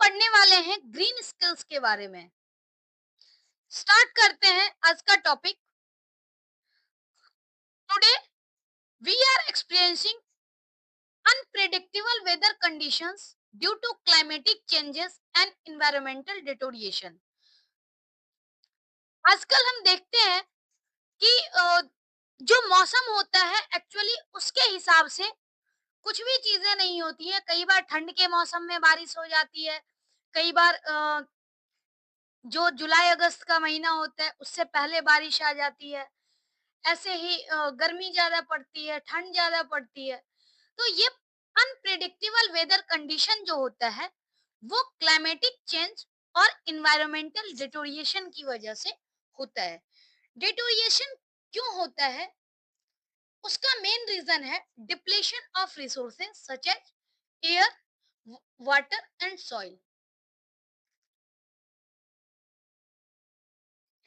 पढ़ने वाले हैं ग्रीन स्किल्स के बारे में। स्टार्ट करते हैं आज का topic. Today we are experiencing unpredictable weather conditions due to climatic changes and environmental deterioration. आजकल हम देखते हैं कि जो मौसम होता है एक्चुअली उसके हिसाब से कुछ भी चीजें नहीं होती है। कई बार ठंड के मौसम में बारिश हो जाती है, कई बार जो जुलाई अगस्त का महीना होता है उससे पहले बारिश आ जाती है। ऐसे ही गर्मी ज्यादा पड़ती है, ठंड ज्यादा पड़ती है। तो ये अनप्रेडिक्टेबल वेदर कंडीशन जो होता है वो क्लाइमेटिक चेंज और इन्वायरमेंटल डिटोरिएशन की वजह से होता है। डिटोरिएशन क्यों होता है? उसका मेन रीजन है depletion of resources such as air, water and soil.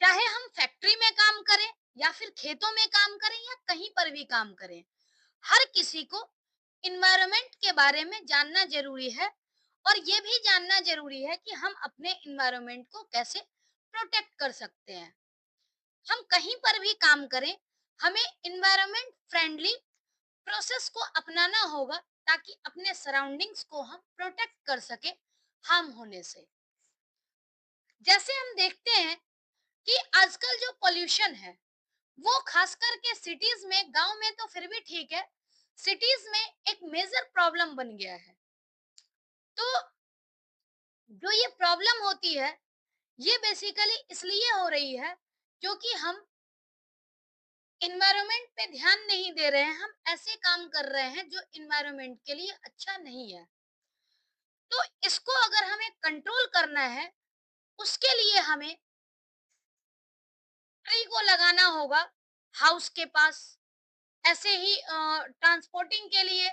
चाहे हम फैक्ट्री में काम करें या फिर खेतों में काम करें या कहीं पर भी काम करें, हर किसी को इन्वायरमेंट के बारे में जानना जरूरी है। और ये भी जानना जरूरी है कि हम अपने इन्वायरमेंट को कैसे प्रोटेक्ट कर सकते हैं। हम कहीं पर भी काम करें, हमें इन्वायरमेंट फ्रेंडली प्रोसेस को अपनाना होगा ताकि अपने सराउंडिंग्स को हम प्रोटेक्ट कर सके हार्म होने से। जैसे हम देखते हैं कि आजकल जो पोल्यूशन है वो खास करके सिटीज में, गांव में तो फिर भी ठीक है, सिटीज में एक मेजर प्रॉब्लम बन गया है। तो जो ये प्रॉब्लम होती है ये बेसिकली इसलिए हो रही है क्योंकि हम इन्वायरमेंट पे ध्यान नहीं दे रहे हैं, हम ऐसे काम कर रहे हैं जो इन्वायरमेंट के लिए अच्छा नहीं है। तो इसको अगर हमें कंट्रोल करना है उसके लिए हमें ट्री को लगाना होगा हाउस के पास। ऐसे ही ट्रांसपोर्टिंग के लिए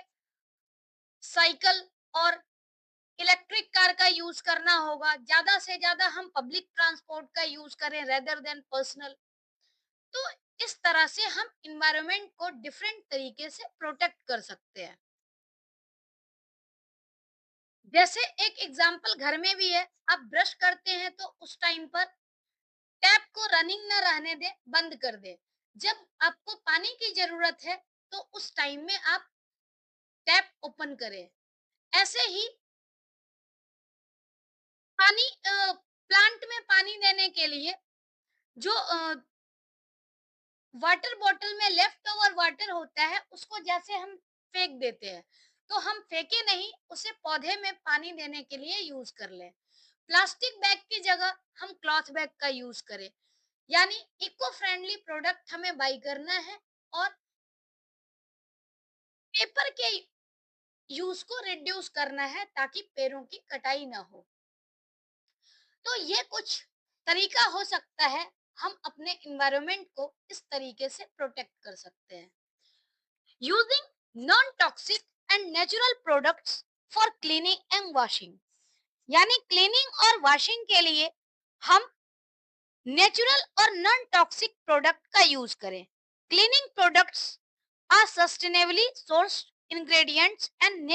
साइकिल और इलेक्ट्रिक कार का यूज करना होगा। ज्यादा से ज्यादा हम पब्लिक ट्रांसपोर्ट का यूज करें रेदर देन पर्सनल। तो इस तरह से हम इन्वायरमेंट को डिफरेंट तरीके से प्रोटेक्ट कर सकते हैं। जैसे एक एग्जांपल घर में भी है, आप ब्रश करते हैं तो उस टाइम पर टैप को रनिंग न रहने दें, बंद कर दें। जब आपको पानी की जरूरत है तो उस टाइम में आप टैप ओपन करें। ऐसे ही पानी प्लांट में पानी देने के लिए जो वाटर बॉटल में लेफ्ट ओवर वाटर होता है उसको जैसे हम फेंक देते हैं, तो हम फेंके नहीं, उसे पौधे में पानी देने के लिए यूज कर लें। प्लास्टिक बैग की जगह हम क्लॉथ बैग का यूज करें। यानी इको फ्रेंडली प्रोडक्ट हमें बाई करना है और पेपर के यूज को रिड्यूस करना है ताकि पेड़ों की कटाई ना हो। तो ये कुछ तरीका हो सकता है, हम अपने इन्वायरमेंट को इस तरीके से प्रोटेक्ट कर सकते हैं। Using non toxic and natural products for cleaning and washing. यानी क्लीनिंग और वॉशिंग के लिए हम नेचुरल और नॉन टॉक्सिक प्रोडक्ट का यूज करें। Cleaning products are sustainably sourced ingredients and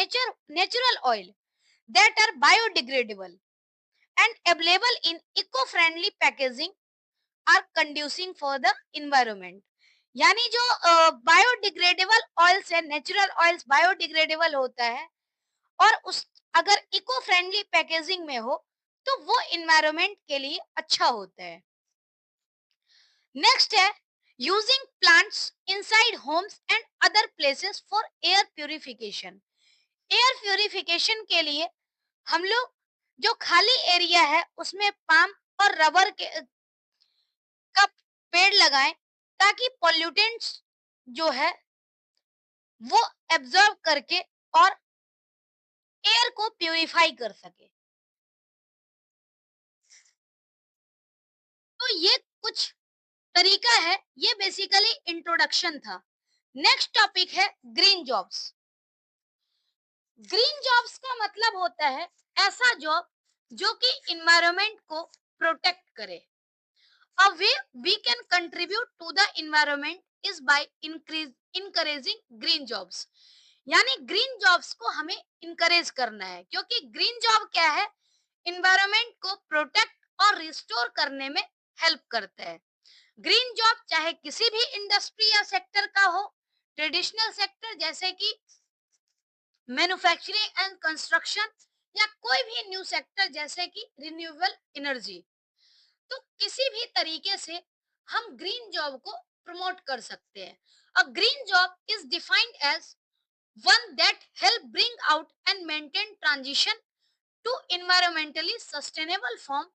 natural oil that are biodegradable and available in eco-friendly packaging are conducive for the environment। यानी जो बायोडिग्रेडेबल ऑयल्स है, नेचुरल ऑयल्स बायोडिग्रेडेबल होता है और उस अगर इको फ्रेंडली पैकेजिंग में हो तो वो इन्वायरमेंट के लिए अच्छा होता है। नेक्स्ट है using plants inside homes and other places for air purification. Air purification के लिए हम लोग जो खाली एरिया है उसमें पाम और रबर के का पेड़ लगाएं ताकि पॉल्यूटेंट्स जो है वो एब्जॉर्ब करके और एयर को प्यूरिफाई कर सके। तो ये कुछ तरीका है, ये बेसिकली इंट्रोडक्शन था। नेक्स्ट टॉपिक है ग्रीन जॉब्स। ग्रीन जॉब्स का मतलब होता है ऐसा जॉब जो कि इन्वायरमेंट को प्रोटेक्ट करे। A way we can contribute to the environment is by encouraging green jobs। यानी ग्रीन जॉब्स को हमें इनकरेज करना है क्योंकि ग्रीन जॉब क्या है, इन्वायरमेंट को प्रोटेक्ट और रिस्टोर करने में हेल्प करता है। ग्रीन जॉब चाहे किसी भी इंडस्ट्री या सेक्टर का हो, ट्रेडिशनल सेक्टर जैसे कि मैन्युफैक्चरिंग एंड कंस्ट्रक्शन, या कोई भी न्यू सेक्टर जैसे कि रिन्यूएबल एनर्जी, तो किसी भी तरीके से हम ग्रीन जॉब को प्रमोट कर सकते हैं। A green job is defined as one that help bring out and maintain transition to environmentally sustainable form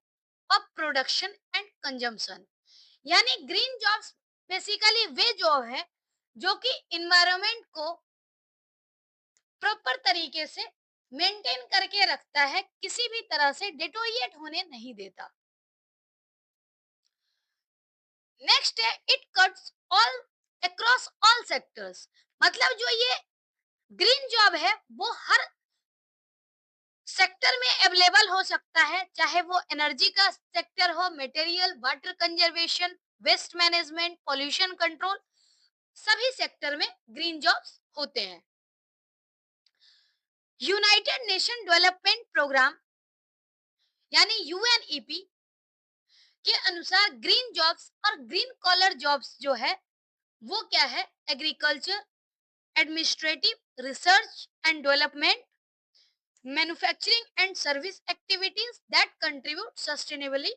of production and consumption। यानी ग्रीन जॉब्स बेसिकली वे जॉब है जो कि इन्वायरमेंट को प्रॉपर तरीके से मेंटेन करके रखता है, किसी भी तरह से डिटोरिएट होने नहीं देता। नेक्स्ट है it cuts all across all sectors. मतलब जो ये ग्रीन जॉब है वो हर सेक्टर में अवेलेबल हो सकता है, चाहे वो एनर्जी का सेक्टर हो, material, water conservation, waste management, pollution control, सभी सेक्टर में ग्रीन जॉब्स होते हैं। यूनाइटेड नेशन डेवलपमेंट प्रोग्राम यानी यूएनईपी के अनुसार ग्रीन जॉब्स और ग्रीन कॉलर जॉब्स जो है वो क्या है? Agriculture, administrative, research and development, manufacturing and service activities that contribute sustainably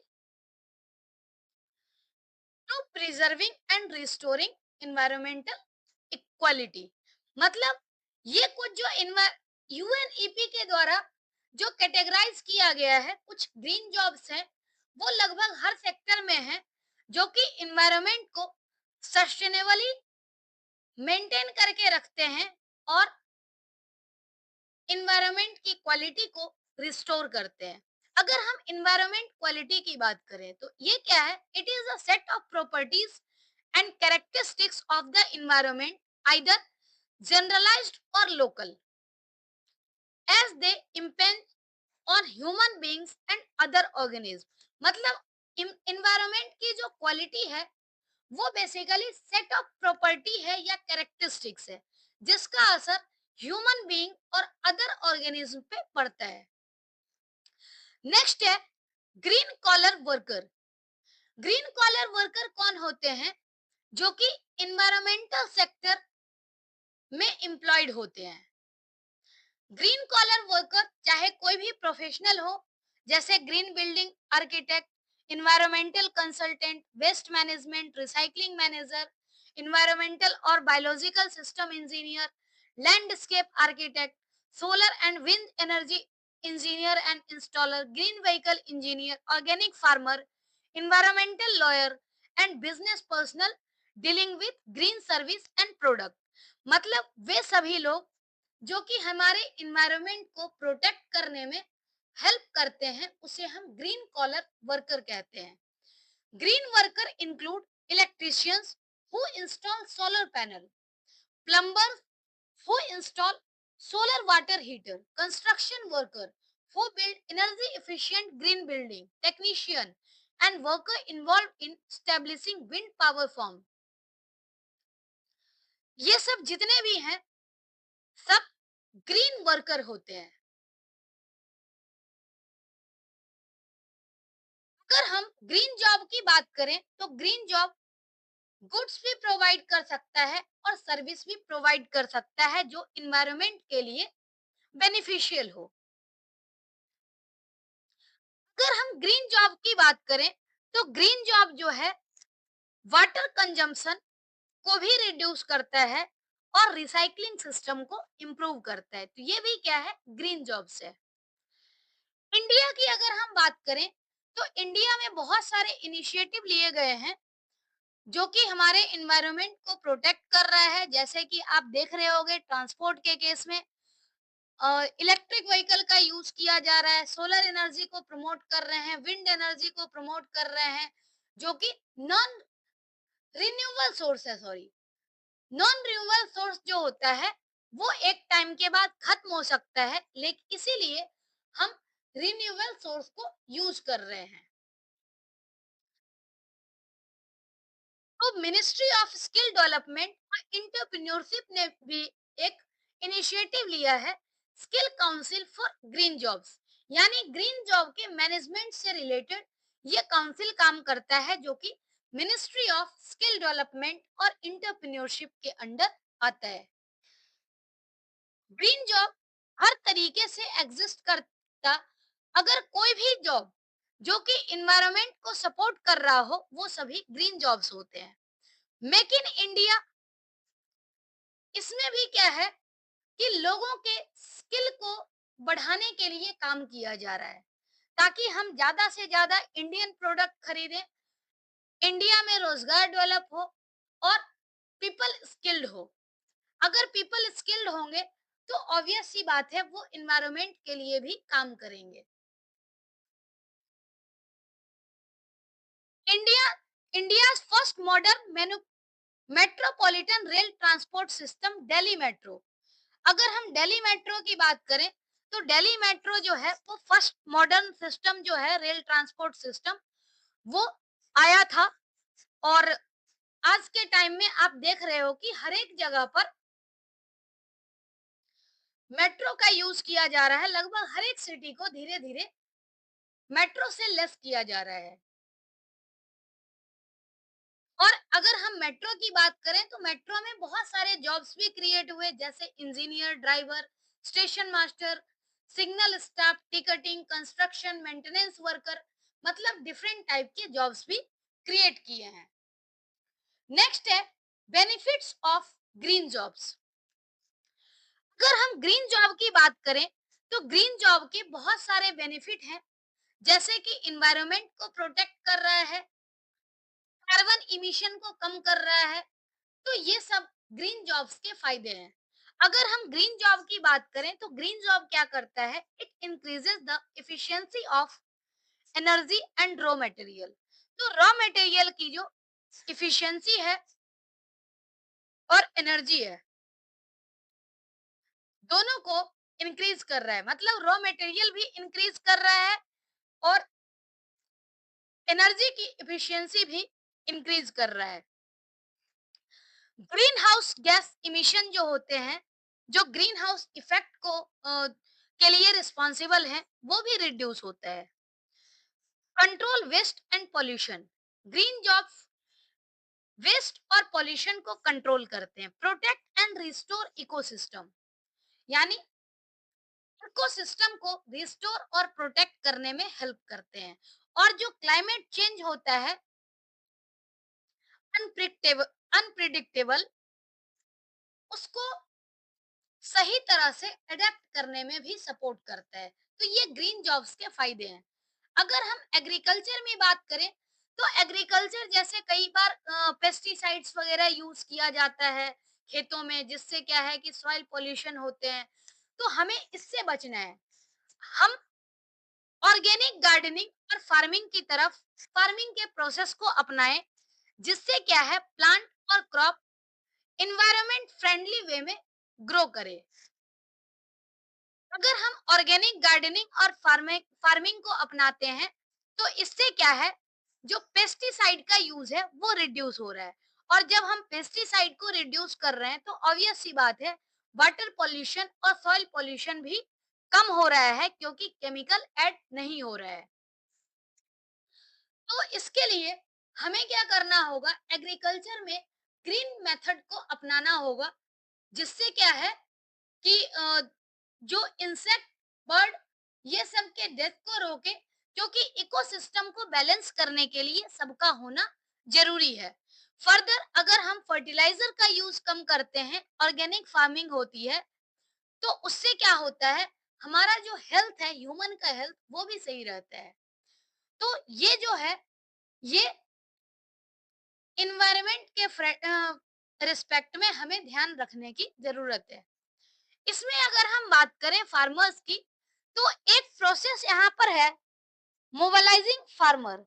to preserving and restoring environmental quality. मतलब ये कुछ जो यूएनईपी के द्वारा जो कैटेगराइज किया गया है, कुछ ग्रीन जॉब्स हैं, वो लगभग हर सेक्टर में है जो कि एनवायरमेंट को सस्टेनेबली मेंटेन करके रखते हैं और एनवायरमेंट की क्वालिटी को रिस्टोर करते हैं। अगर हम एनवायरमेंट क्वालिटी की बात करें तो ये क्या है? It is a set of properties and characteristics of the environment, either generalised or local, as they impend on human beings and other organism. मतलब एनवायरमेंट की जो क्वालिटी है वो बेसिकली सेट ऑफ प्रॉपर्टी है या कैरेक्टरिस्टिक्स है जिसका असर ह्यूमन बीइंग और अदर ऑर्गेनिज्म पे पड़ता है। नेक्स्ट है green collar worker. Green collar worker कौन होते हैं? जो कि इन्वायरमेंटल सेक्टर में एम्प्लॉयड होते हैं। ग्रीन कॉलर वर्कर चाहे कोई भी प्रोफेशनल हो, जैसे green building architect, environmental consultant, waste management, recycling manager, environmental और biological system engineer, landscape architect, solar and wind energy engineer and installer, green vehicle engineer, organic farmer, environmental lawyer and business personal dealing with green service and product. मतलब वे सभी लोग जो कि हमारे environment को protect करने में हेल्प करते हैं, उसे हम ग्रीन कॉलर वर्कर कहते हैं। Green worker include electricians who install solar panel, plumbers who install solar water heater, construction worker who build energy efficient green building, technician and worker involved in establishing wind power farm। ये सब जितने भी हैं सब green worker होते हैं। अगर हम ग्रीन जॉब की बात करें तो ग्रीन जॉब गुड्स भी प्रोवाइड कर सकता है और सर्विस भी प्रोवाइड कर सकता है जो इन्वायरमेंट के लिए बेनिफिशियल हो। अगर हम ग्रीन जॉब की बात करें तो ग्रीन जॉब जो है वाटर कंजम्पशन को भी रिड्यूस करता है और रिसाइकलिंग सिस्टम को इम्प्रूव करता है, तो ये भी क्या है? ग्रीन जॉब्स है। इंडिया की अगर हम बात करें तो इंडिया में बहुत सारे इनिशिएटिव लिए गए हैं जो कि हमारे एनवायरनमेंट को प्रोटेक्ट कर रहा है। जैसे कि आप देख रहे होंगे ट्रांसपोर्ट के केस में इलेक्ट्रिक व्हीकल का यूज किया जा रहा है, सोलर एनर्जी को प्रमोट कर रहे हैं, विंड एनर्जी को प्रमोट कर रहे हैं, जो कि नॉन रिन्यूएबल सोर्स है। सॉरी, नॉन रिन्यूएबल सोर्स जो होता है वो एक टाइम के बाद खत्म हो सकता है, लेकिन इसीलिए हम रिन्यूएबल सोर्स को यूज कर रहे हैं। तो मिनिस्ट्री ऑफ स्किल डेवलपमेंट और एंटरप्रेन्योरशिप ने भी एक इनिशिएटिव लिया है, skill council for green jobs. यानी ग्रीन जॉब के मैनेजमेंट से रिलेटेड ये काउंसिल काम करता है, जो कि मिनिस्ट्री ऑफ स्किल डेवलपमेंट और एंटरप्रेन्योरशिप के अंडर आता है। ग्रीन जॉब हर तरीके से एग्जिस्ट करता, अगर कोई भी जॉब जो कि इन्वायरमेंट को सपोर्ट कर रहा हो, वो सभी ग्रीन जॉब्स होते हैं। मेक इन इंडिया, इसमें भी क्या है कि लोगों के स्किल को बढ़ाने के लिए काम किया जा रहा है, ताकि हम ज्यादा से ज्यादा इंडियन प्रोडक्ट खरीदें, इंडिया में रोजगार डेवलप हो और पीपल स्किल्ड हो। अगर पीपल स्किल्ड होंगे तो ऑब्वियस सी बात है, वो इन्वायरमेंट के लिए भी काम करेंगे। India India first modern metropolitan rail transport system Delhi metro. अगर हम दिल्ली मेट्रो की बात करें, तो दिल्ली मेट्रो जो है वो फर्स्ट मॉडर्न सिस्टम जो है, रेल ट्रांसपोर्ट सिस्टम, वो आया था। और आज के टाइम में आप देख रहे हो कि हर एक जगह पर मेट्रो का यूज किया जा रहा है। लगभग हर एक सिटी को धीरे धीरे मेट्रो से लेस किया जा रहा है। और अगर हम मेट्रो की बात करें, तो मेट्रो में बहुत सारे जॉब्स भी क्रिएट हुए, जैसे engineer, driver, station master, signal staff, ticketing, construction, maintenance worker, मतलब डिफरेंट टाइप के जॉब्स भी क्रिएट किए हैं। नेक्स्ट है बेनिफिट्स ऑफ ग्रीन जॉब्स। अगर हम ग्रीन जॉब की बात करें, तो ग्रीन जॉब के बहुत सारे बेनिफिट हैं, जैसे कि इन्वायरमेंट को प्रोटेक्ट कर रहा है, कार्बन इमिशन को कम कर रहा है। तो ये सब ग्रीन जॉब्स के फायदे हैं। अगर हम ग्रीन जॉब की बात करें, तो ग्रीन जॉब क्या करता है, it increases the efficiency of energy and raw material. तो रॉ मटेरियल की जो इफिशिएंसी है और एनर्जी है, दोनों को इंक्रीज कर रहा है। मतलब रॉ मटेरियल भी इंक्रीज कर रहा है और एनर्जी की एफिशिएंसी भी इंक्रीज कर रहा है। ग्रीन हाउस गैस इमिशन जो होते हैं, जो ग्रीन हाउस इफेक्ट को के लिए रिस्पॉन्सिबल है, वो भी रिड्यूस होता है। Control waste and pollution, green jobs waste और पॉल्यूशन को कंट्रोल करते हैं। प्रोटेक्ट एंड रिस्टोर इकोसिस्टम, यानी इकोसिस्टम को रिस्टोर और प्रोटेक्ट करने में हेल्प करते हैं। और जो क्लाइमेट चेंज होता है, अनप्रिडिक्टेबल, उसको सही तरह से अडेप्ट करने में भी सपोर्ट करता है। तो ये ग्रीन जॉब्स के फायदे हैं। अगर हम एग्रीकल्चर में बात करें, तो एग्रीकल्चर जैसे कई बार पेस्टिसाइड्स वगैरह यूज किया जाता है खेतों में, जिससे क्या है कि सॉइल पोल्यूशन होते हैं। तो हमें इससे बचना है। हम ऑर्गेनिक गार्डनिंग और फार्मिंग की तरफ, फार्मिंग के प्रोसेस को अपनाएं, जिससे क्या है प्लांट और क्रॉप एनवायरनमेंट फ्रेंडली वे में ग्रो करे। अगर हम ऑर्गेनिक गार्डनिंग और फार्मिंग फार्मिंग को अपनाते हैं, तो इससे क्या है, जो पेस्टिसाइड का यूज है वो रिड्यूस हो रहा है। और जब हम पेस्टिसाइड को रिड्यूस कर रहे हैं, तो ऑब्वियस सी बात है, वाटर पॉल्यूशन और सॉइल पॉल्यूशन भी कम हो रहा है, क्योंकि केमिकल ऐड नहीं हो रहा है। तो इसके लिए हमें क्या करना होगा, एग्रीकल्चर में ग्रीन मेथड को अपनाना होगा, जिससे क्या है कि जो इंसेक्ट, बर्ड, ये सब के डेथ को रोके, क्योंकि इकोसिस्टम को बैलेंस करने के लिए सबका होना जरूरी है। फर्दर अगर हम फर्टिलाइजर का यूज कम करते हैं, ऑर्गेनिक फार्मिंग होती है, तो उससे क्या होता है, हमारा जो हेल्थ है, ह्यूमन का हेल्थ, वो भी सही रहता है। तो ये जो है, ये इन्वायरमेंट के रिस्पेक्ट में हमें ध्यान रखने की जरूरत है। इसमें अगर हम बात करें फार्मर्स की, तो एक प्रोसेस यहाँ पर है, मोबिलाइजिंग फार्मर।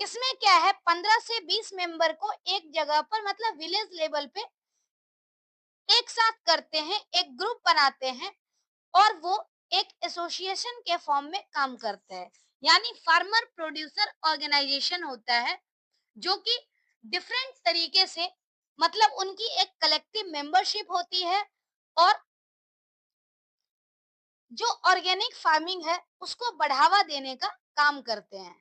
इसमें क्या है, 15 से 20 मेंबर को एक जगह पर, मतलब विलेज लेवल पे एक साथ करते हैं, एक ग्रुप बनाते हैं, और वो एक एसोसिएशन के फॉर्म में काम करते हैं। यानी फार्मर प्रोड्यूसर ऑर्गेनाइजेशन होता है, जो कि डिफरेंट तरीके से, मतलब उनकी एक कलेक्टिव मेंबरशिप होती है, और जो ऑर्गेनिक फार्मिंग है उसको बढ़ावा देने का काम करते हैं।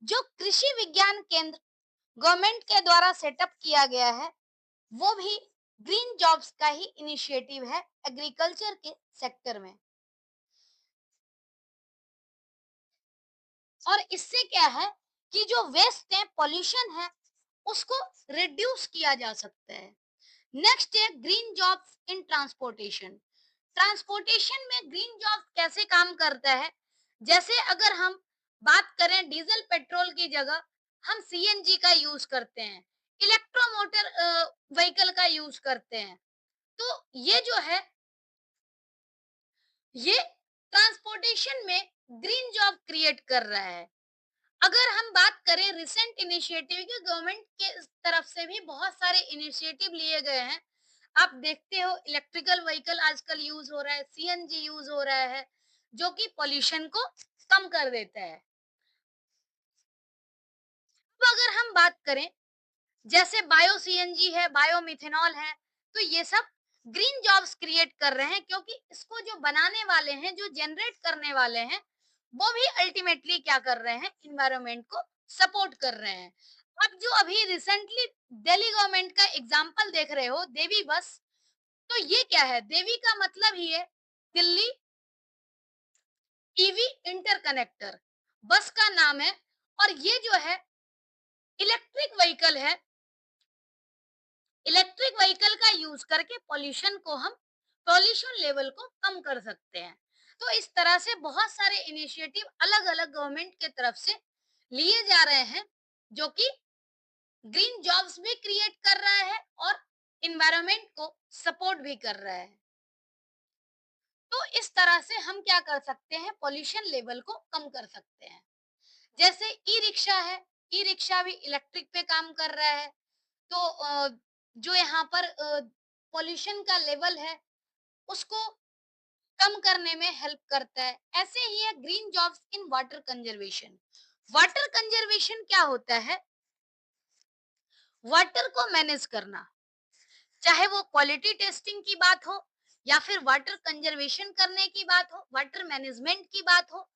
जो कृषि विज्ञान केंद्र गवर्नमेंट के द्वारा सेटअप किया गया है वो भी ग्रीन जॉब्स का ही इनिशिएटिव है एग्रीकल्चर के सेक्टर में। और इससे क्या है कि जो वेस्ट है, पॉल्यूशन है, उसको रिड्यूस किया जा सकता है। नेक्स्ट है ग्रीन जॉब्स इन ट्रांसपोर्टेशन। ट्रांसपोर्टेशन में ग्रीन जॉब्स कैसे काम करता है? जैसे अगर हम बात करें डीजल पेट्रोल की जगह हम सीएनजी का यूज करते हैं, इलेक्ट्रोमोटर व्हीकल का यूज करते हैं, तो ये जो है ये ट्रांसपोर्टेशन में ग्रीन जॉब क्रिएट कर रहा है। अगर हम बात करें रिसेंट इनिशिएटिव की, गवर्नमेंट के तरफ से भी बहुत सारे इनिशिएटिव लिए गए हैं। आप देखते हो इलेक्ट्रिकल व्हीकल आजकल यूज हो रहा है, सीएनजी यूज हो रहा है, जो कि पॉल्यूशन को कम कर देता है। अब अगर हम बात करें जैसे बायो सीएनजी है, बायो मिथेनॉल है, तो ये सब ग्रीन जॉब्स क्रिएट कर रहे हैं क्योंकि इसको जो बनाने वाले हैं, जो जनरेट करने वाले हैं, वो भी अल्टीमेटली क्या कर रहे हैं, इन्वायरमेंट को सपोर्ट कर रहे हैं। अब जो अभी रिसेंटली दिल्ली गवर्नमेंट का एग्जांपल देख रहे हो, देवी बस, तो ये क्या है? देवी का मतलब ही है दिल्ली ईवी इंटरकनेक्टर, बस का नाम है। और ये जो है इलेक्ट्रिक व्हीकल है, इलेक्ट्रिक व्हीकल का यूज करके पॉल्यूशन लेवल को कम कर सकते हैं। तो इस तरह से बहुत सारे इनिशिएटिव अलग अलग गवर्नमेंट के तरफ से लिए जा रहे हैं, जो कि ग्रीन जॉब्स भी क्रिएट कर रहा है और इन्वायरमेंट को सपोर्ट भी कर रहा है। तो इस तरह से हम क्या कर सकते हैं, पॉल्यूशन लेवल को कम कर सकते हैं। जैसे ई रिक्शा है, ई रिक्शा भी इलेक्ट्रिक पे काम कर रहा है, तो जो यहाँ पर पॉल्यूशन का लेवल है उसको कम करने में हेल्प करता है। ऐसे ही है green jobs in water conservation. Water conservation क्या होता है? वाटर को मैनेज करना, चाहे वो क्वालिटी टेस्टिंग की बात हो या फिर वाटर कंजर्वेशन करने की बात हो, वाटर मैनेजमेंट की बात हो।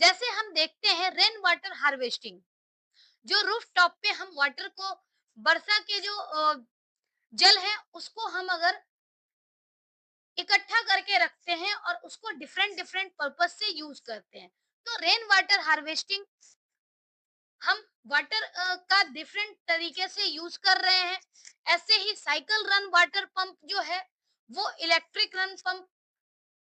जैसे हम देखते हैं रेन वाटर हार्वेस्टिंग, जो रूफ टॉप पे हम वाटर को, वर्षा के जो जल है उसको हम अगर इकट्ठा करके रखते हैं और उसको डिफरेंट डिफरेंट पर्पस से यूज करते हैं, तो रेन वाटर हार्वेस्टिंग हम वाटर का डिफरेंट तरीके से यूज कर रहे हैं। ऐसे ही साइकिल रन वाटर पंप जो है वो इलेक्ट्रिक रन पंप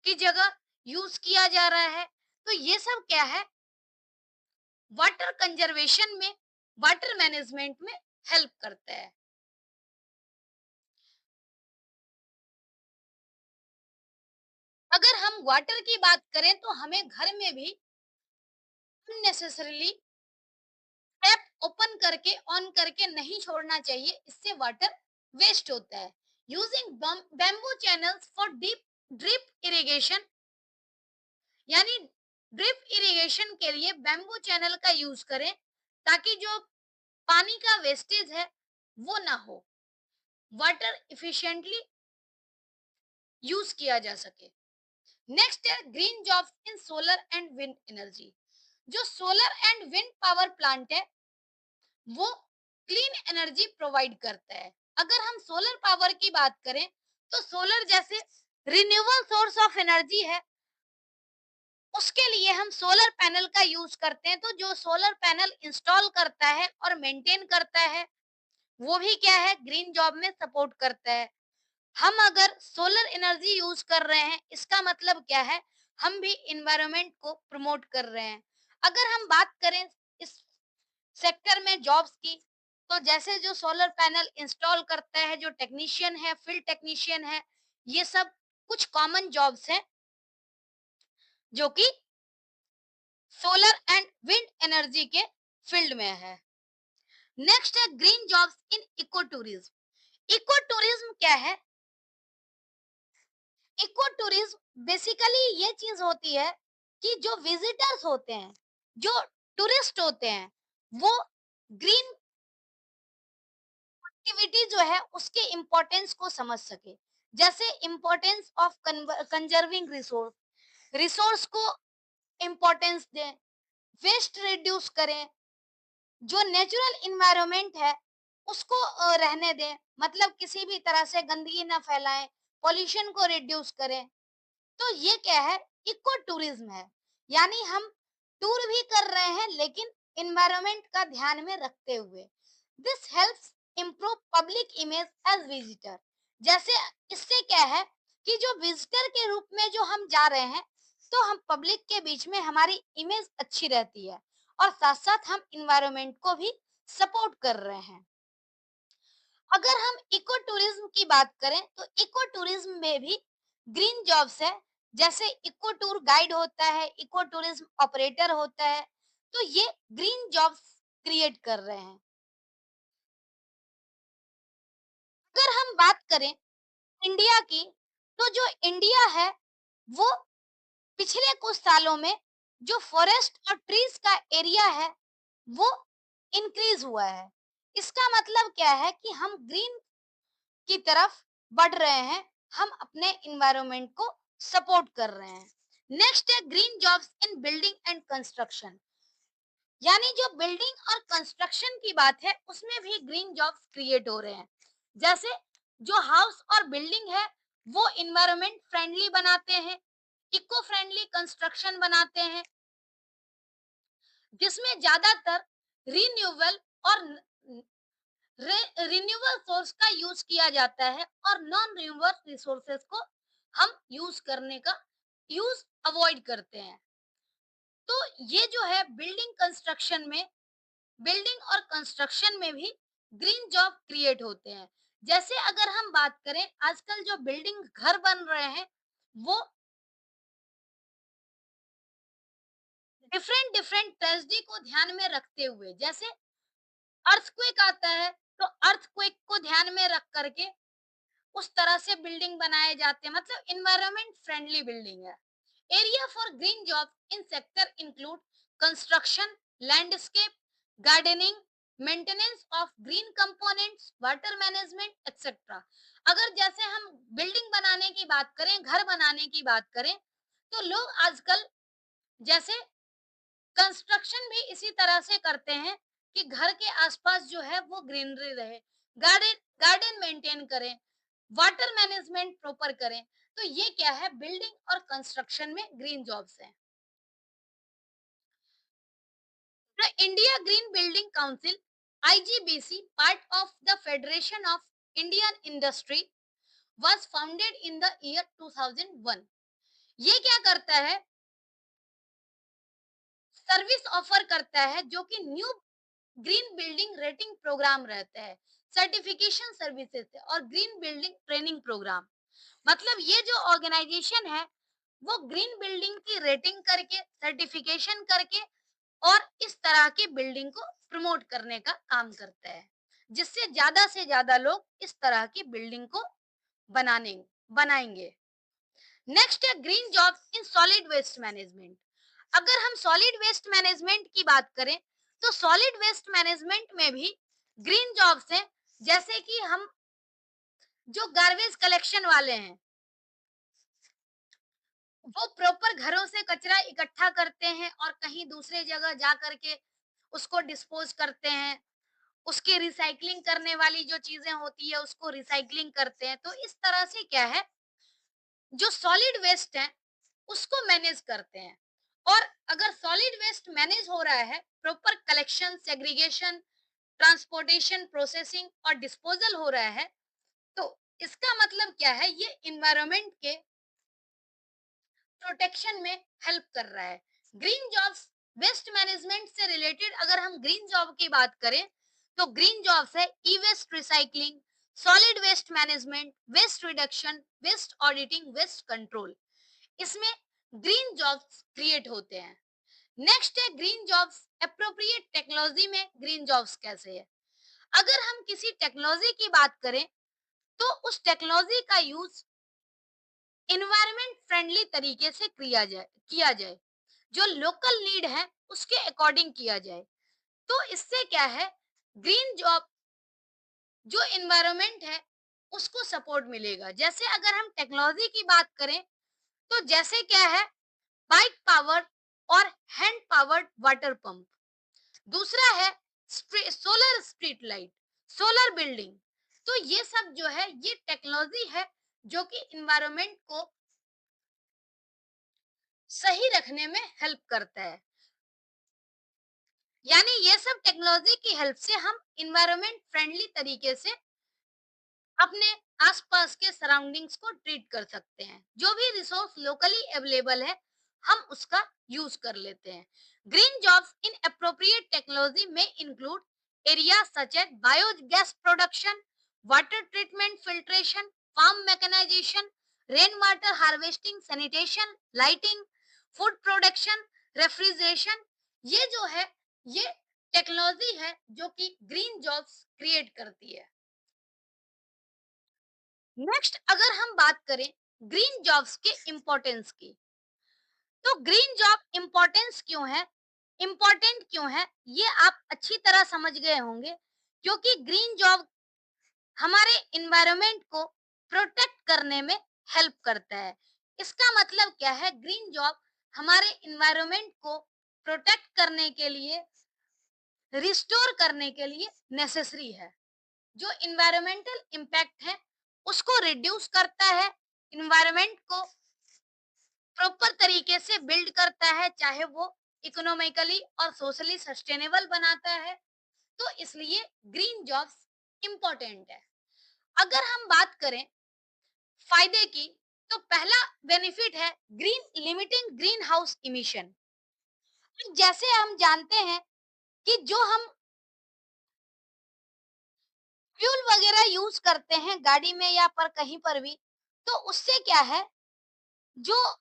की जगह यूज किया जा रहा है। तो ये सब क्या है, वाटर कंजर्वेशन में, वाटर मैनेजमेंट में हेल्प करता है। अगर हम वाटर की बात करें तो हमें घर में भी अननेसेसरीली टैप ओपन करके ऑन करके नहीं छोड़ना चाहिए, इससे वाटर वेस्ट होता है। Using bamboo channels for deep drip irrigation, यानी ड्रिप इरिगेशन के लिए बैम्बू चैनल का यूज करें ताकि जो पानी का वेस्टेज है वो ना हो, वाटर इफिशिएंटली यूज किया जा सके। नेक्स्ट है green jobs in solar and wind energy. जो solar and wind power plant है वो क्लीन एनर्जी प्रोवाइड करता है। अगर हम सोलर पावर की बात करें तो सोलर जैसे रिन्यूएबल सोर्स ऑफ एनर्जी है, उसके लिए हम सोलर पैनल का यूज करते हैं। तो जो सोलर पैनल इंस्टॉल करता है और मेंटेन करता है वो भी क्या है, ग्रीन जॉब में सपोर्ट करता है। हम अगर सोलर एनर्जी यूज कर रहे हैं इसका मतलब क्या है, हम भी इन्वायरमेंट को प्रमोट कर रहे हैं। अगर हम बात करें इस सेक्टर में जॉब्स की, तो जैसे जो सोलर पैनल इंस्टॉल करता है, जो टेक्नीशियन है, फील्ड टेक्नीशियन है, ये सब कुछ कॉमन जॉब्स हैं जो कि सोलर एंड विंड एनर्जी के फील्ड में है। नेक्स्ट है green jobs in eco tourism. Eco tourism क्या है? इको टूरिज्म बेसिकली ये चीज होती है कि जो विजिटर्स होते हैं, जो टूरिस्ट होते हैं, वो ग्रीन एक्टिविटी जो है उसके इम्पोर्टेंस को समझ सके। जैसे importance of conserving resource, resource को इम्पोर्टेंस दें, वेस्ट रिड्यूस करें, जो नेचुरल इन्वायरमेंट है उसको रहने दें, मतलब किसी भी तरह से गंदगी ना फैलाएं, पॉल्यूशन को रिड्यूस करें। तो ये क्या है, इको टूरिज्म है। यानी हम टूर भी कर रहे हैं लेकिन एनवायरनमेंट का ध्यान में रखते हुए। This helps improve public image as visitor. जैसे इससे क्या है कि जो विजिटर के रूप में जो हम जा रहे हैं, तो हम पब्लिक के बीच में हमारी इमेज अच्छी रहती है और साथ साथ हम इन्वायरमेंट को भी सपोर्ट कर रहे हैं। अगर हम इको टूरिज्म की बात करें तो इको टूरिज्म में भी ग्रीन जॉब्स है। जैसे इको टूर गाइड होता है, इको टूरिज्म ऑपरेटर होता है, तो ये ग्रीन जॉब्स क्रिएट कर रहे हैं। अगर हम बात करें इंडिया की, तो जो इंडिया है वो पिछले कुछ सालों में जो फॉरेस्ट और ट्रीज का एरिया है वो इंक्रीज हुआ है। इसका मतलब क्या है कि हम ग्रीन की तरफ बढ़ रहे हैं, हम अपने इन्वायरमेंट को सपोर्ट कर रहे हैं। नेक्स्ट है green jobs in building and construction. यानी जो बिल्डिंग और कंस्ट्रक्शन की बात है उसमें भी ग्रीन जॉब्स क्रिएट हो रहे हैं। जैसे जो हाउस और बिल्डिंग है वो इन्वायरमेंट फ्रेंडली बनाते हैं, इको फ्रेंडली कंस्ट्रक्शन बनाते हैं, जिसमें ज्यादातर रिन्यूएबल और रिन्यूएबल सोर्स का यूज किया जाता है और नॉन रिन्यूएबल रिसोर्सेज को हम यूज करने का यूज अवॉइड करते हैं। तो ये जो है बिल्डिंग और कंस्ट्रक्शन में भी ग्रीन जॉब क्रिएट होते हैं। जैसे अगर हम बात करें, आजकल जो बिल्डिंग घर बन रहे हैं वो डिफरेंट डिफरेंट ट्रेजेडी को ध्यान में रखते हुए, जैसे अर्थक्वेक आता है तो अर्थक्वेक को ध्यान में रख करके उस तरह से बिल्डिंग बनाए जाते हैं, मतलब एनवायरनमेंट फ्रेंडली बिल्डिंग है। Area for green jobs in sector include construction, landscape, gardening, maintenance of green components, water management etcetera. अगर जैसे हम बिल्डिंग बनाने की बात करें, घर बनाने की बात करें, तो लोग आजकल जैसे कंस्ट्रक्शन भी इसी तरह से करते हैं कि घर के आसपास जो है वो ग्रीनरी रहे, गार्डन गार्डन मेंटेन करें, वाटर मैनेजमेंट प्रॉपर करें। तो ये क्या है, बिल्डिंग और कंस्ट्रक्शन में ग्रीन जॉब्स हैं। The India green building council IGBC, part of the federation of Indian industry, was founded in the year 2001। ये क्या करता है, सर्विस ऑफर करता है जो कि new green building rating programme रहता है, सर्टिफिकेशन सर्विसेज है और ग्रीन बिल्डिंग ट्रेनिंग प्रोग्राम। मतलब ये जो ऑर्गेनाइजेशन है वो ग्रीन बिल्डिंग की रेटिंग करके, सर्टिफिकेशन करके और इस तरह की बिल्डिंग को प्रमोट करने का काम करता है, जिससे ज्यादा से ज्यादा लोग इस तरह की बिल्डिंग को बनाने बनाएंगे। नेक्स्ट है green jobs in solid waste management. अगर हम सॉलिड वेस्ट मैनेजमेंट की बात करें तो सॉलिड वेस्ट मैनेजमेंट में भी ग्रीन जॉब्स हैं। जैसे कि हम जो गार्बेज कलेक्शन वाले हैं वो प्रॉपर घरों से कचरा इकट्ठा करते हैं और कहीं दूसरे जगह जा करके उसको डिस्पोज करते हैं। उसकी रिसाइकलिंग करने वाली जो चीजें होती है उसको रिसाइकलिंग करते हैं। तो इस तरह से क्या है, जो सॉलिड वेस्ट है उसको मैनेज करते हैं। और अगर सॉलिड वेस्ट मैनेज हो रहा है, proper collection, segregation, transportation, processing और डिस्पोजल हो रहा है, तो इसका मतलब क्या है, ये इन्वायरमेंट के प्रोटेक्शन में हेल्प कर रहा है। ग्रीन जॉब्स वेस्ट मैनेजमेंट से रिलेटेड अगर हम ग्रीन जॉब की बात करें तो ग्रीन जॉब्स है E waste recycling, solid waste management, waste reduction, waste auditing, waste control. इसमें ग्रीन जॉब्स क्रिएट होते हैं। नेक्स्ट है ग्रीन जॉब्स एप्रोप्रिएट टेक्नोलॉजी में ग्रीन जॉब्स कैसे है। अगर हम किसी टेक्नोलॉजी की बात करें तो उस टेक्नोलॉजी का यूज इन्वायरमेंट फ्रेंडली तरीके से किया जाए, जो लोकल नीड है उसके अकॉर्डिंग किया जाए। तो इससे क्या है, ग्रीन जॉब जो इन्वायरमेंट है उसको सपोर्ट मिलेगा। जैसे अगर हम टेक्नोलॉजी की बात करें, तो जैसे क्या है, बाइक पावर्ड और हैंड पावर्ड वाटर पंप। दूसरा है solar street light, solar building. तो ये सब जो है ये टेक्नोलॉजी है जो कि इन्वायरमेंट को सही रखने में हेल्प करता है। यानी ये सब टेक्नोलॉजी की हेल्प से हम इन्वायरमेंट फ्रेंडली तरीके से अपने आसपास के सराउंडिंग्स को ट्रीट कर सकते हैं। जो भी रिसोर्स लोकली अवेलेबल है, हम उसका यूज कर लेते हैं। Green jobs in appropriate technology में include areas such as biogas production, water treatment, filtration, farm mechanisation, rain water harvesting, sanitation, lighting, food production, refrigeration. ये जो है ये टेक्नोलॉजी है जो कि ग्रीन जॉब्स क्रिएट करती है। नेक्स्ट अगर हम बात करें ग्रीन जॉब्स के इम्पोर्टेंस की, तो ग्रीन जॉब इम्पोर्टेंस क्यों है, इम्पोर्टेंट क्यों है, ये आप अच्छी तरह समझ गए होंगे। क्योंकि ग्रीन जॉब हमारे इन्वायरमेंट को प्रोटेक्ट करने में हेल्प करता है। इसका मतलब क्या है, ग्रीन जॉब हमारे इन्वायरमेंट को प्रोटेक्ट करने के लिए, रिस्टोर करने के लिए नेसेसरी है। जो इन्वायरमेंटल इम्पैक्ट है उसको रिड्यूस करता है, इन्वायरमेंट को प्रॉपर तरीके से बिल्ड करता है, चाहे वो इकोनॉमिकली और सोशली सस्टेनेबल बनाता है। तो इसलिए ग्रीन जॉब्स इंपॉर्टेंट है। अगर हम बात करें फायदे की, तो पहला बेनिफिट है green limiting green house emission. जैसे हम जानते हैं कि जो हम फ्यूल वगैरह यूज करते हैं गाड़ी में या पर कहीं पर भी, तो उससे क्या है, जो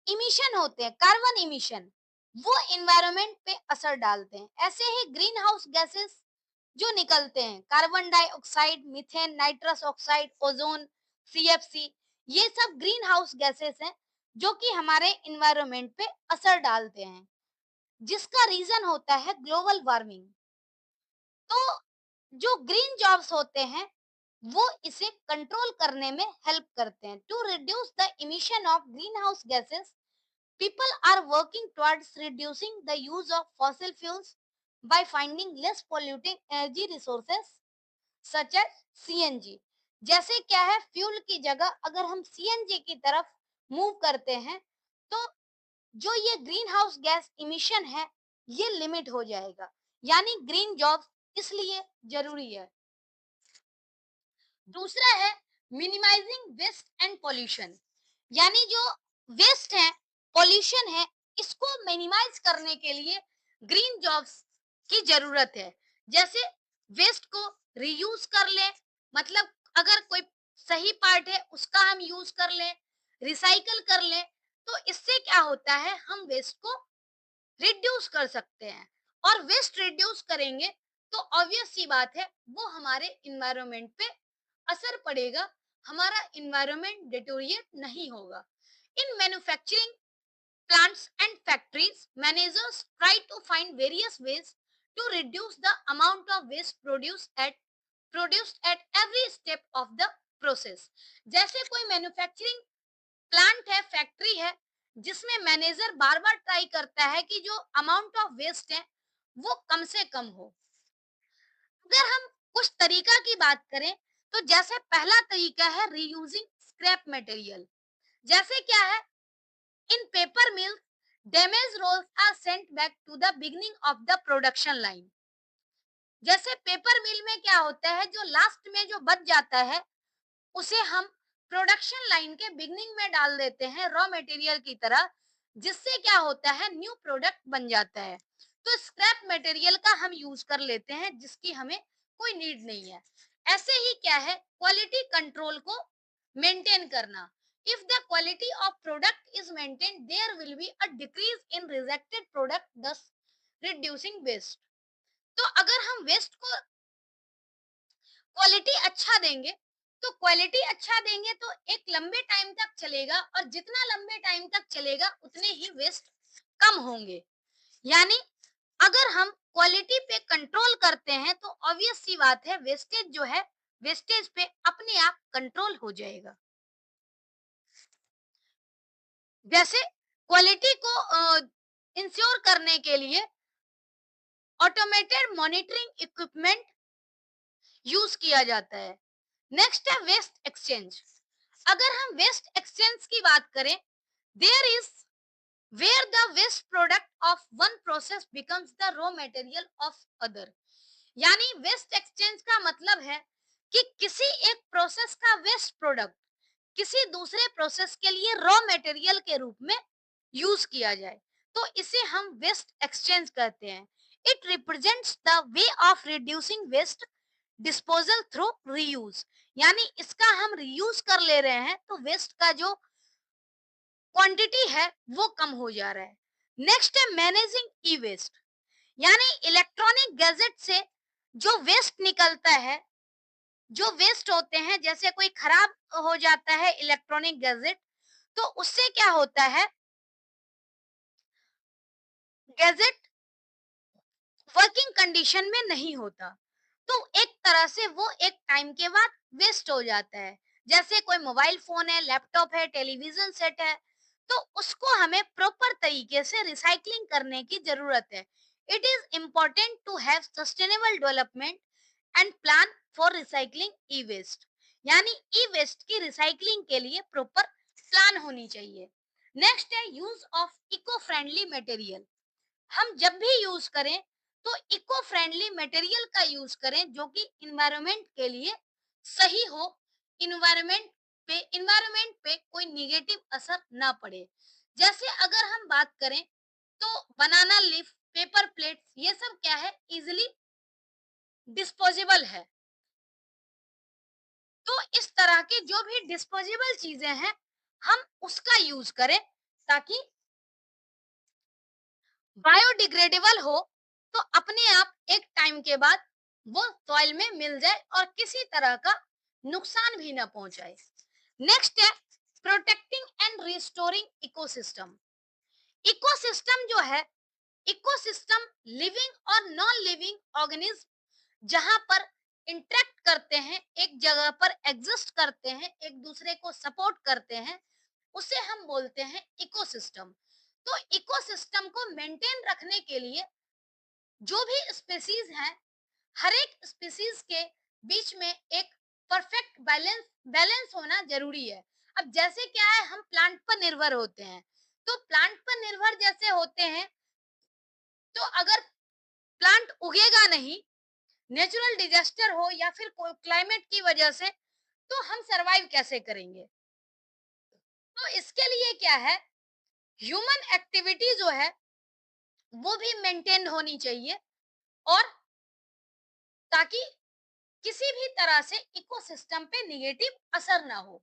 इमिशन होते हैं, कार्बन इमिशन, वो एनवायरनमेंट पे असर डालते हैं। ऐसे ही ग्रीन हाउस गैसेस जो निकलते हैं, carbon dioxide, methane, nitrous oxide, ozone, CFC, ये सब ग्रीन हाउस गैसेस हैं जो कि हमारे एनवायरनमेंट पे असर डालते हैं, जिसका रीजन होता है ग्लोबल वार्मिंग। तो जो ग्रीन जॉब्स होते हैं वो इसे कंट्रोल करने में हेल्प करते हैं। To reduce the emission of greenhouse gases, people are working towards reducing the use of fossil fuels by finding less polluting energy resources such as CNG। जैसे क्या है, फ्यूल की जगह अगर हम सीएनजी की तरफ मूव करते हैं, तो जो ये ग्रीन हाउस गैस इमिशन है ये लिमिट हो जाएगा। यानी ग्रीन जॉब्स इसलिए जरूरी है। दूसरा है मिनिमाइजिंग वेस्ट एंड पॉल्यूशन। यानी जो वेस्ट है, पॉल्यूशन है, इसको मिनिमाइज करने के लिए ग्रीन जॉब्स की जरूरत है। जैसे वेस्ट को रीयूज कर ले, मतलब अगर कोई सही पार्ट है उसका हम यूज कर ले, रिसाइकल कर ले, तो इससे क्या होता है, हम वेस्ट को रिड्यूस कर सकते हैं। और वेस्ट रिड्यूस करेंगे तो ऑब्वियस सी बात है वो हमारे इन्वायरमेंट पे असर पड़ेगा, हमारा इन्वायरमेंट डिटोरिएट नहीं होगा। In manufacturing plants and factories, managers try to find various ways to reduce the amount of waste produced at every step of the process। जैसे कोई मैन्युफैक्चरिंग प्लांट है, फैक्ट्री है, जिसमें मैनेजर बार बार ट्राई करता है कि जो अमाउंट ऑफ वेस्ट है वो कम से कम हो। अगर हम कुछ तरीका की बात करें, तो जैसे पहला तरीका है रीयूजिंग स्क्रैप मटेरियल। जैसे क्या है, in paper mills damage rolls are sent back to the beginning of the production line. जैसे पेपर मिल में क्या होता है, जो लास्ट में जो बच जाता है उसे हम प्रोडक्शन लाइन के बिगनिंग में डाल देते हैं रॉ मटेरियल की तरह, जिससे क्या होता है, न्यू प्रोडक्ट बन जाता है। तो स्क्रैप मटेरियल का हम यूज कर लेते हैं जिसकी हमें कोई नीड नहीं है। ऐसे ही क्या है, क्वालिटी कंट्रोल को मेंटेन करना। If the quality of product is maintain, there will be a decrease in rejected product, thus reducing waste. तो अगर हम वेस्ट को क्वालिटी अच्छा देंगे, तो क्वालिटी अच्छा देंगे तो एक लंबे टाइम तक चलेगा, और जितना लंबे टाइम तक चलेगा उतने ही वेस्ट कम होंगे। यानी अगर हम क्वालिटी पे कंट्रोल करते हैं तो ऑब्वियस सी बात है वेस्टेज जो है वेस्टेज पे अपने आप कंट्रोल हो जाएगा। जैसे क्वालिटी को इंश्योर करने के लिए ऑटोमेटेड मॉनिटरिंग इक्विपमेंट यूज किया जाता है। नेक्स्ट है वेस्ट एक्सचेंज। अगर हम वेस्ट एक्सचेंज की बात करें, there is where the waste product of one process becomes the raw material of other. यानी वेस्ट एक्सचेंज का मतलब है कि किसी एक प्रोसेस का वेस्ट प्रोडक्ट किसी दूसरे प्रोसेस के लिए रॉ मटेरियल के रूप में यूज किया जाए, तो इसे हम वेस्ट एक्सचेंज कहते हैं। It represents the way of reducing waste disposal through reuse. यानी इसका हम रीयूज कर ले रहे हैं तो वेस्ट का जो क्वांटिटी है वो कम हो जा रहा है। नेक्स्ट है मैनेजिंग ई वेस्ट। यानी इलेक्ट्रॉनिक गैजेट से जो वेस्ट निकलता है, जो वेस्ट होते हैं, जैसे कोई खराब हो जाता है इलेक्ट्रॉनिक गैजेट, तो उससे क्या होता है, गैजेट वर्किंग कंडीशन में नहीं होता, तो एक तरह से वो एक टाइम के बाद वेस्ट हो जाता है। जैसे कोई मोबाइल फोन है, लैपटॉप है, टेलीविजन सेट है, तो उसको हमें प्रॉपर तरीके से रिसाइकलिंग करने की जरूरत है। It is important to have sustainable development and plan for recycling e waste. यानी ई वेस्ट की रिसाइकलिंग के लिए प्रॉपर प्लान होनी चाहिए। नेक्स्ट है use of eco friendly material. हम जब भी यूज करें तो इको फ्रेंडली मटेरियल का यूज करें जो कि इन्वायरमेंट के लिए सही हो, इन्वायरमेंट पे कोई निगेटिव असर ना पड़े। जैसे अगर हम बात करें तो बनाना लीफ, पेपर प्लेट्स, ये सब क्या है, इजिली डिस्पोजेबल है। तो इस तरह के जो भी डिस्पोजेबल चीजें हैं, हम उसका यूज करें ताकि बायोडिग्रेडेबल हो, तो अपने आप एक टाइम के बाद वो सॉइल में मिल जाए और किसी तरह का नुकसान भी ना पहुंचाए। नेक्स्ट है protecting and restoring ecosystem. Ecosystem जो है, इकोसिस्टम लिविंग और नॉन लिविंग ऑर्गेनिज्म जहां पर इंटरेक्ट करते हैं, एक जगह पर एग्जिस्ट करते हैं, एक दूसरे को सपोर्ट करते हैं, उसे हम बोलते हैं इकोसिस्टम। तो इकोसिस्टम को मेंटेन रखने के लिए जो भी स्पीसीज हैं, हर एक स्पीसीज के बीच में एक परफेक्ट बैलेंस होना जरूरी है। अब जैसे क्या है, हम प्लांट पर निर्भर होते हैं, तो प्लांट पर निर्भर जैसे होते हैं, तो अगर प्लांट उगेगा नहीं, नेचुरल डिजास्टर हो या फिर क्लाइमेट की वजह से, तो हम सरवाइव कैसे करेंगे। तो इसके लिए क्या है, ह्यूमन एक्टिविटी जो है वो भी मेंटेन होनी चाहिए, और ताकि किसी भी तरह से इकोसिस्टम पे निगेटिव असर ना हो।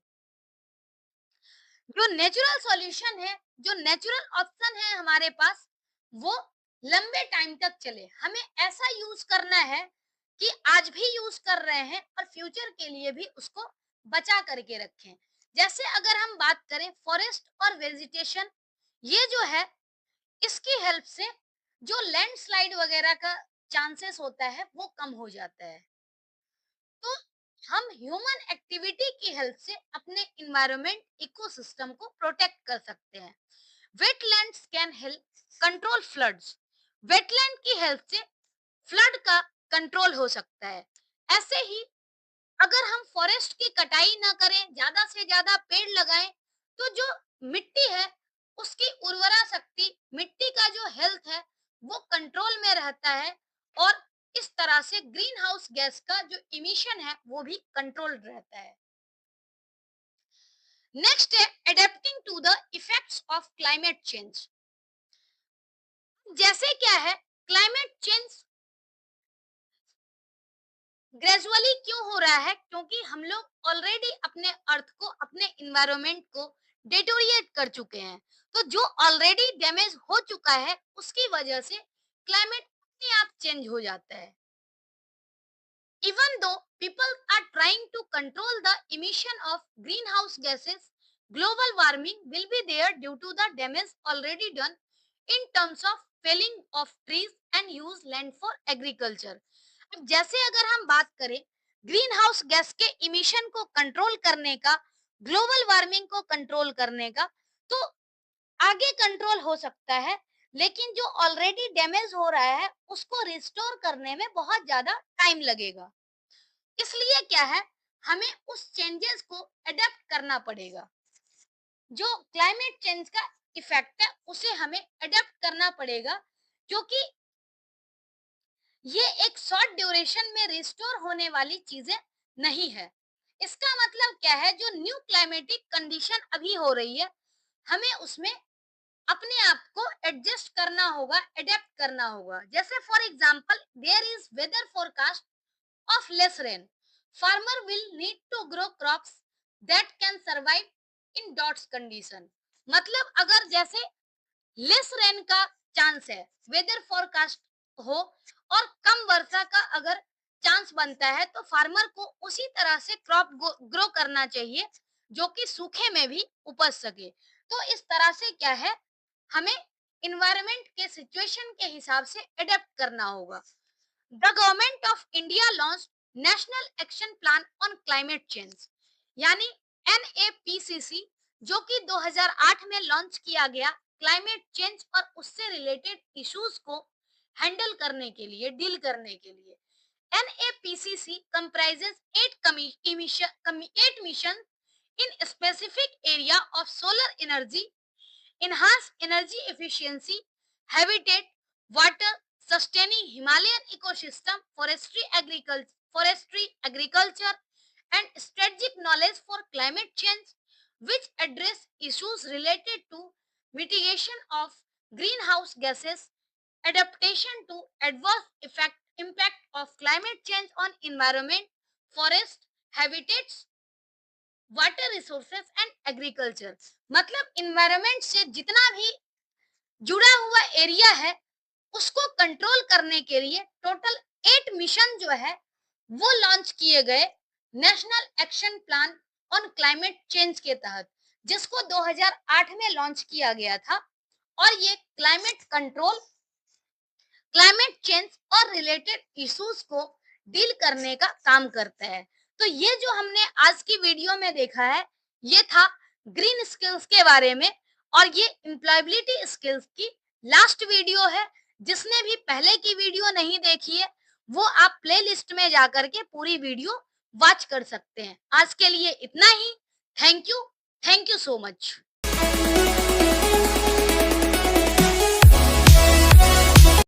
जो नेचुरल सॉल्यूशन है, जो नेचुरल ऑप्शन है हमारे पास, वो लंबे टाइम तक चले। हमें ऐसा यूज करना है कि आज भी यूज कर रहे हैं और फ्यूचर के लिए भी उसको बचा करके रखें। जैसे अगर हम बात करें फॉरेस्ट और वेजिटेशन, ये जो है, इसकी हेल्प से जो लैंडस्लाइड वगैरह का चांसेस होता है वो कम हो जाता है। तो हम ह्यूमन एक्टिविटी की हेल्प से अपने इन्वायरमेंट इकोसिस्टम को प्रोटेक्ट कर सकते हैं। Wetlands can help control floods. Wetland की हेल्प से फ्लड का कंट्रोल हो सकता है। ऐसे ही अगर हम फॉरेस्ट की कटाई ना करें, ज्यादा से ज्यादा पेड़ लगाएं, तो जो मिट्टी है उसकी उर्वरा शक्ति, मिट्टी का जो हेल्थ है वो कंट्रोल में रहता है, और इस तरह से ग्रीन हाउस गैस का जो इमिशन है वो भी कंट्रोल रहता है। नेक्स्ट है adapting to the effects of climate change. जैसे क्या है, क्लाइमेट चेंज ग्रेजुअली क्यों हो रहा है, क्योंकि हम लोग ऑलरेडी अपने अर्थ को, अपने इन्वायरमेंट को डिटोरिएट कर चुके हैं। तो जो ऑलरेडी डैमेज हो चुका है उसकी वजह से क्लाइमेट अपने आप चेंज हो जाता है। Even though people are trying to control the emission of greenhouse gases, global warming will be there due to the damage already done in terms of felling of trees and use land for agriculture. अब जैसे अगर हम बात करें green house gas के emission को control करने का, ग्लोबल वार्मिंग को कंट्रोल करने का, तो आगे कंट्रोल हो सकता है। लेकिन जो ऑलरेडी डैमेज हो रहा है उसको रिस्टोर करने में बहुत ज्यादा टाइम लगेगा। इसलिए क्या है, हमें उस चेंजेस को अडेप्ट करना पड़ेगा। जो क्लाइमेट चेंज का इफेक्ट है उसे हमें अडेप्ट करना पड़ेगा, क्योंकि ये एक शॉर्ट ड्यूरेशन में रिस्टोर होने वाली चीजें नहीं है। इसका मतलब क्या है, जो न्यू क्लाइमेटिक कंडीशन अभी हो रही है, हमें उसमें अपने आप को एडजस्ट करना होगा, अडेप्ट करना होगा। जैसे for example, there is weather forecast of less rain. Farmer will need to grow crops that can survive in drought condition. मतलब अगर जैसे लेस रेन का चांस है, वेदर फोरकास्ट हो और कम वर्षा का अगर चांस बनता है, तो फार्मर को उसी तरह से क्रॉप ग्रो करना चाहिए जो कि सूखे में भी उपज सके। तो इस तरह से क्या है, हमें इन्वायरमेंट के सिचुएशन के हिसाब से अडेप्ट करना होगा। The government of India launch national action plan on climate change, यानी NAPCC, जो कि 2008 में लॉन्च किया गया क्लाइमेट चेंज और उससे रिलेटेड इश्यूज को हैंडल करने के लिए, डील करने के लिए। NAPCC comprises eight missions in specific area of solar energy, enhance energy efficiency, habitat, water, sustaining Himalayan ecosystem, forestry, agriculture, and strategic knowledge for climate change, which address issues related to mitigation of greenhouse gases, adaptation to adverse impact of climate change on environment, forest, habitats, water resources and agriculture. मतलब environment से जितना भी जुड़ा हुआ area है उसको control करने के लिए टोटल 8 मिशन जो है वो लॉन्च किए गए national action plan on climate change के तहत, जिसको 2008 में लॉन्च किया गया था। और ये क्लाइमेट कंट्रोल, क्लाइमेट चेंज और रिलेटेड इश्यूज को डील करने का काम करता है। तो ये जो हमने आज की वीडियो में देखा है, ये था ग्रीन स्किल्स के बारे में, और ये एम्प्लॉयबिलिटी स्किल्स की लास्ट वीडियो है। जिसने भी पहले की वीडियो नहीं देखी है वो आप प्लेलिस्ट में जाकर के पूरी वीडियो वॉच कर सकते हैं। आज के लिए इतना ही। Thank you so much.